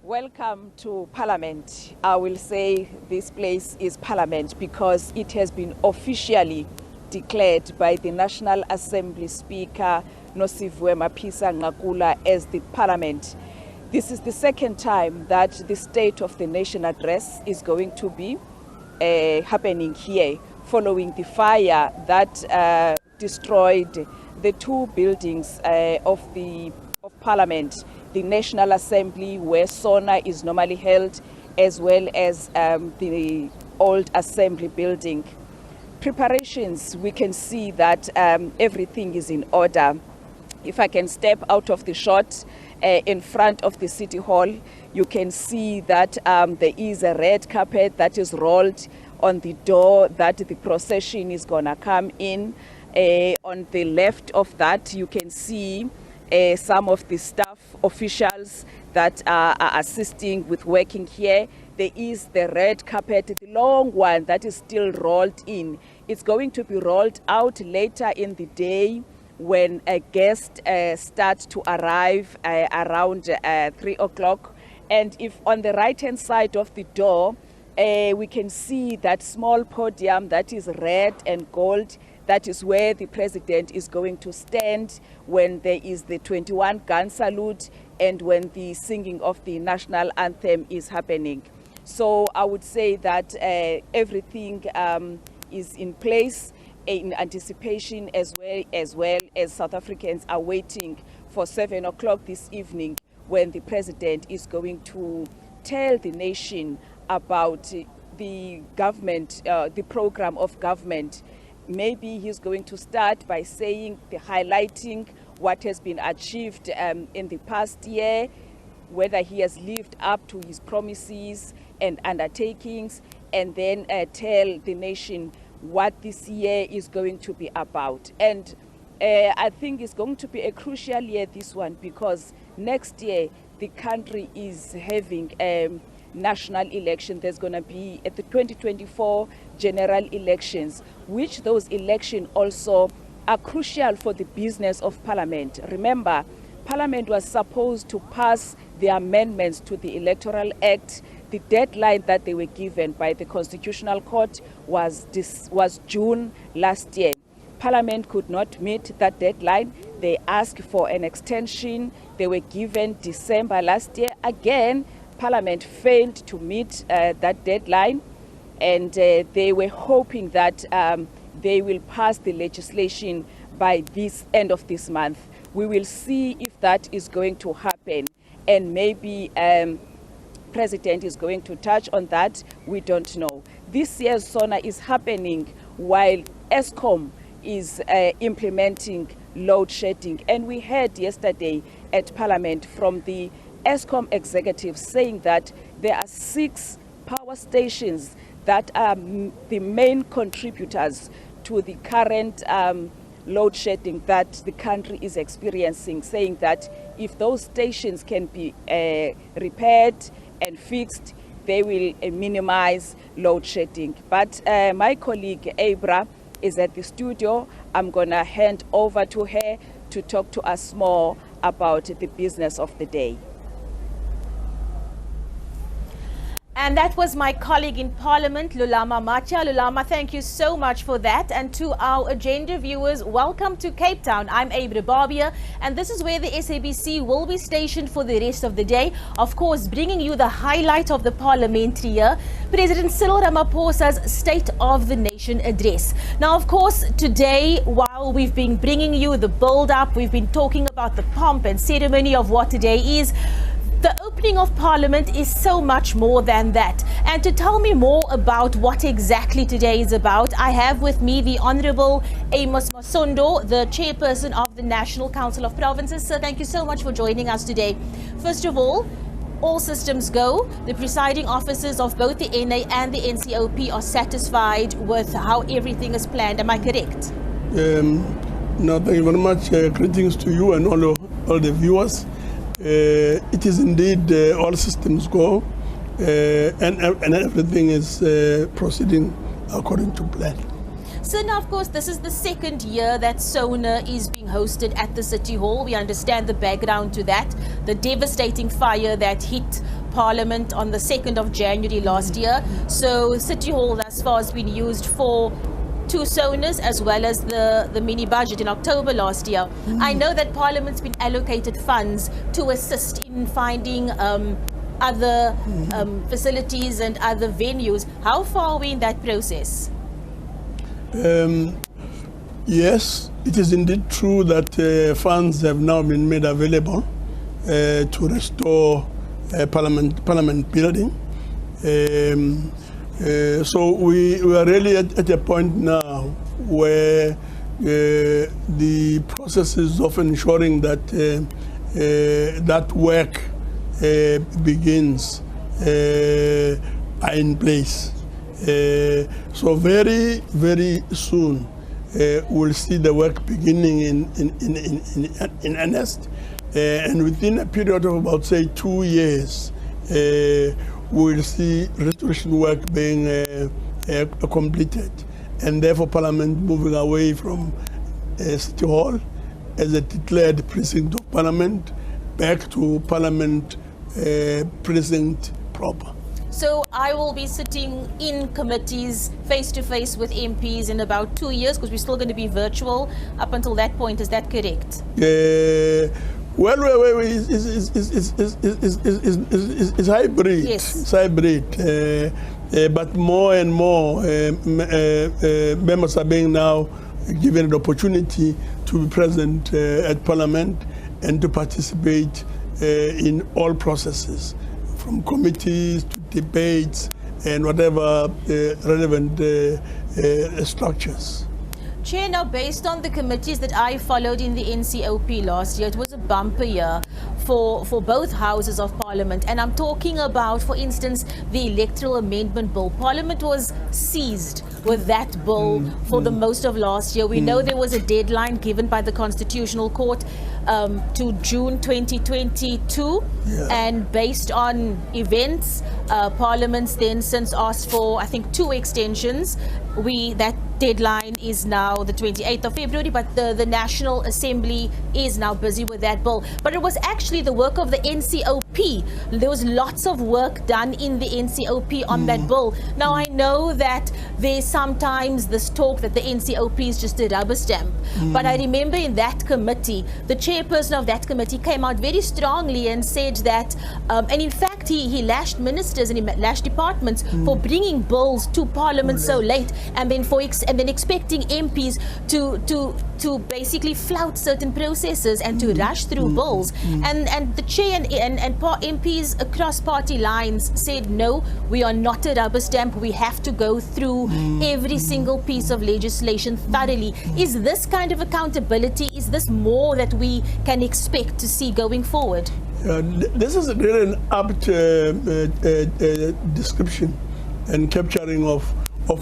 Welcome to Parliament. I will say this place is Parliament because it has been officially declared by the National Assembly Speaker Nosiviwe Mapisa Nqakula as the Parliament. This is the second time that the State of the Nation address is going to be happening here following the fire that destroyed the two buildings of Parliament, the National Assembly where SONA is normally held, as well as the old Assembly building. Preparations, we can see that everything is in order. If I can step out of the shot in front of the City Hall, you can see that there is a red carpet that is rolled on the door that the procession is gonna come in. On the left of that, you can see some of the staff officials that are assisting with working here. There is the red carpet, the long one that is still rolled in. It's going to be rolled out later in the day when a guest starts to arrive around 3 o'clock. And if on the right-hand side of the door, we can see that small podium that is red and gold. That is where the president is going to stand when there is the 21-gun salute and when the singing of the national anthem is happening. So I would say that everything is in place in anticipation, as well as South Africans are waiting for 7 o'clock this evening when the president is going to tell the nation about the government, the program of government. Maybe he's going to start by highlighting what has been achieved in the past year, whether he has lived up to his promises and undertakings, and then tell the nation what this year is going to be about. And I think it's going to be a crucial year, this one, because next year the country is having national election. There's going to be at the 2024 general elections, which those elections also are crucial for the business of Parliament. Remember, Parliament was supposed to pass the amendments to the Electoral Act. The deadline that they were given by the Constitutional Court was June last year. Parliament could not meet that deadline. They asked for an extension. They were given December last year. Again, Parliament failed to meet that deadline, and they were hoping that they will pass the legislation by this end of this month. We will see if that is going to happen, and maybe President is going to touch on that. We don't know. This year's SONA is happening while ESCOM is implementing load shedding, and we heard yesterday at Parliament from the ESCOM executives saying that there are 6 power stations that are the main contributors to the current load shedding that the country is experiencing, saying that if those stations can be repaired and fixed, they will minimize load shedding. But my colleague Abra is at the studio. I'm going to hand over to her to talk to us more about the business of the day. And that was my colleague in Parliament, Lulama Macha. Lulama, thank you so much for that. And to our agenda viewers, welcome to Cape Town. I'm Abra Barbier, and this is where the SABC will be stationed for the rest of the day. Of course, bringing you the highlight of the parliamentary year, President Cyril Ramaphosa's State of the Nation address. Now, of course, today, while we've been bringing you the build-up, we've been talking about the pomp and ceremony of what today is. The opening of Parliament is so much more than that. And to tell me more about what exactly today is about, I have with me the Honourable Amos Masondo, the Chairperson of the National Council of Provinces. Sir, thank you so much for joining us today. First of all systems go. The presiding officers of both the NA and the NCOP are satisfied with how everything is planned. Am I correct? No, thank you very much. Greetings to you and all the viewers. It is indeed all systems go, and everything is proceeding according to plan. So now, of course, this is the second year that SONA is being hosted at the City Hall. We understand the background to that, the devastating fire that hit Parliament on the 2nd of January last year. So City Hall thus far has been used for 2 SONAs as well as the mini budget in October last year. I know that Parliament's been allocated funds to assist in finding other facilities and other venues. How far are we in that process? Yes, it is indeed true that funds have now been made available to restore Parliament building. So we are really at a point now where the processes of ensuring that that work begins are in place. So very, very soon we'll see the work beginning in earnest, and within a period of about, say, 2 years, we'll see restoration work being completed, and therefore Parliament moving away from City Hall as a declared precinct of Parliament back to Parliament precinct proper. So I will be sitting in committees face to face with MPs in about 2 years, because we're still going to be virtual up until that point. Is that correct? Well, it's hybrid. Yes. It's hybrid. But more and more members are being now given the opportunity to be present at Parliament and to participate in all processes, from committees to debates and whatever relevant structures. Chair, now based on the committees that I followed in the NCOP last year, it was a bumper year for both houses of Parliament. And I'm talking about, for instance, the Electoral Amendment Bill. Parliament was seized with that bill for the most of last year. We know there was a deadline given by the Constitutional Court to June 2022. Yeah. And based on events, Parliament's then since asked for, I think, 2 extensions. That deadline is now the 28th of February, but the National Assembly is now busy with that bill. But it was actually the work of the NCOP. There was lots of work done in the NCOP on that bill. Now, I know that there's sometimes this talk that the NCOP is just a rubber stamp. But I remember in that committee, the chairperson of that committee came out very strongly and said that, and in fact, he lashed ministers and he lashed departments for bringing bills to Parliament so late, and then expecting MPs to basically flout certain processes and to rush through bills. And the chair and MPs across party lines said, no, we are not a rubber stamp. We have to go through every single piece of legislation thoroughly. Is this kind of accountability, is this more that we can expect to see going forward? This is really an apt description and capturing of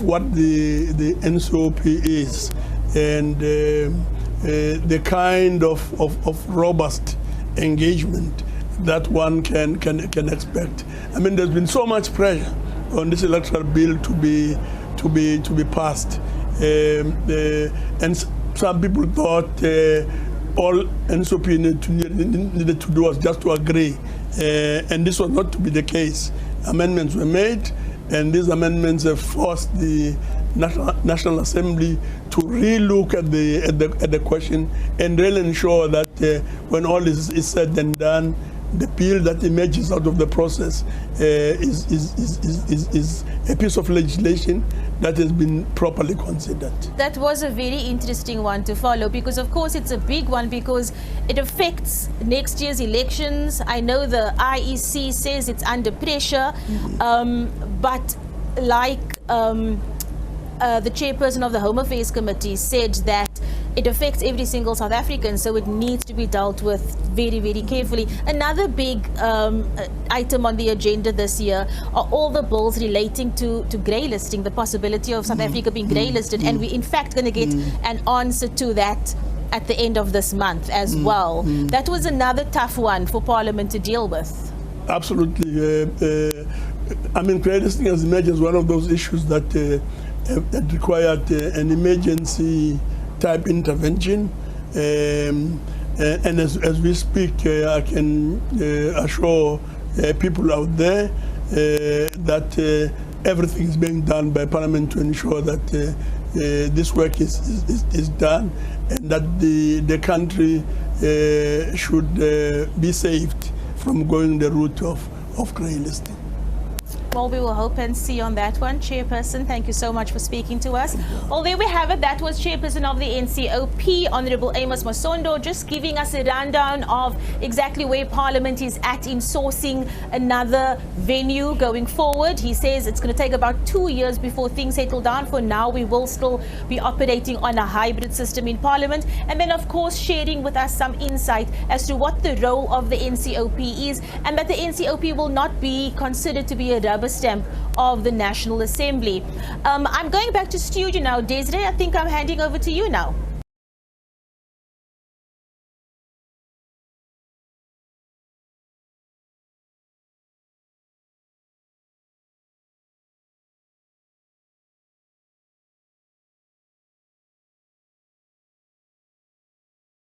what the NCOP is, and the kind of robust engagement that one can expect. I mean, there's been so much pressure on this electoral bill to be passed, and some people thought all NCOP needed to do was just to agree, and this was not to be the case. Amendments were made, and these amendments have forced the National Assembly to relook at the question and really ensure that when all is said and done, the bill that emerges out of the process is a piece of legislation that has been properly considered. That was a very interesting one to follow, because of course it's a big one, because it affects next year's elections. I know the IEC says it's under pressure, but like the chairperson of the Home Affairs Committee said, that it affects every single South African, so it needs to be dealt with very, very carefully. Another big item on the agenda this year are all the bills relating to grey listing, the possibility of South Africa being grey listed, and we're in fact going to get an answer to that at the end of this month as well. That was another tough one for Parliament to deal with. Absolutely. I mean, grey listing has emerged as one of those issues that required an emergency type intervention, and as we speak, I can assure people out there that everything is being done by Parliament to ensure that this work is done, and that the country should be saved from going the route of grey listing. Well, we will hope and see on that one. Chairperson, thank you so much for speaking to us. Well, there we have it. That was Chairperson of the NCOP, Honorable Amos Masondo, just giving us a rundown of exactly where Parliament is at in sourcing another venue going forward. He says it's going to take about 2 years before things settle down. For now, we will still be operating on a hybrid system in Parliament. And then, of course, sharing with us some insight as to what the role of the NCOP is, and that the NCOP will not be considered to be a rubber stamp of the National Assembly. I'm going back to studio now. Desiree, I think I'm handing over to you now.